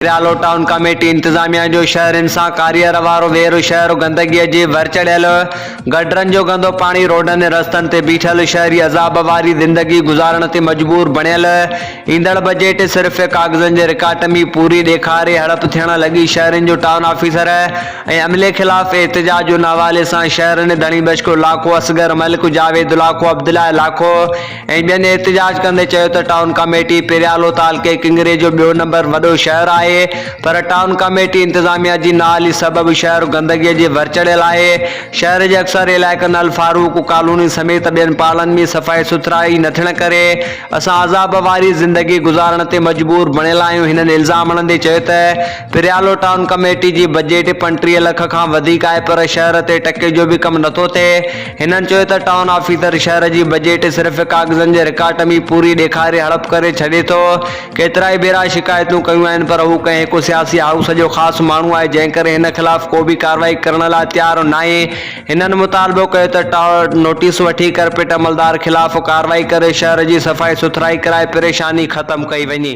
पिरालो town committee इंतजामिया जो शहरनि सां कार्य वारो वेरो शहर गंदगी जी भर चढ़ियल गडरनि जो गंदो पानी रोडनि रस्तनि ते बीठल शहरी अज़ाब वारी ज़िंदगी गुज़ारण ते मजबूर बणियल ईंदड़ बजट सिर्फ़ कागज़नि जे रिकार्ड में पूरी ॾेखारे हड़प थियण लॻी। शहरनि जो टाउन ऑफिसर ऐं अमले ख़िलाफ़ एहतजाज जो हवाले सां शहरनि धणी बशको इलाक़ो असगर मलिक जावेद इलाक़ो अब्दुल्ला इलाक़ो ऐं ॿियनि एहतजाज कंदे चयो त टाउन कमेटी पिरालो तालुके किंगरे जो ॿियो नंबर वॾो शहर आहे, पर टाउन कमेटी इंतजामिया जी नाली सबब शहर गंदगी जी भर चढ़ियल है। शहर के अक्सर इलाइक़नि अल फारूक कॉलोनी समेत ॿियनि पालनि में सफ़ाई सुथराई न थियण करे असां अज़ाब वारी ज़िंदगी गुज़ारण ते मजबूर बणियल आहियूं। हिननि इल्ज़ाम हणंदे चयो त पिरालो टाउन कमेटी जी बजट 35 लाख खां वधीक आहे, पर शहर ते टके जो भी कम नथो थिए। हिननि चयो त टाउन ऑफिसर शहर की बजट सिर्फ़ कागज़नि जे रिकार्ड में पूरी ॾेखारे हड़प करे छॾे थो। केतिरा ई भेरा शिकायतूं कयूं आहिनि, पर हू कंहिं को सियासी हाउस जो ख़ास माण्हू है, जंहिं करे हिन ख़िलाफ़ को भी कार्रवाई करण लाइ तैयार न आहे। हिननि मुतालबो कयो त नोटिस वठी कारपेट अमलदार ख़िलाफ़ कार्रवाई करे शहर की सफ़ाई सुथराई कराए परेशानी ख़त्म कई वञे।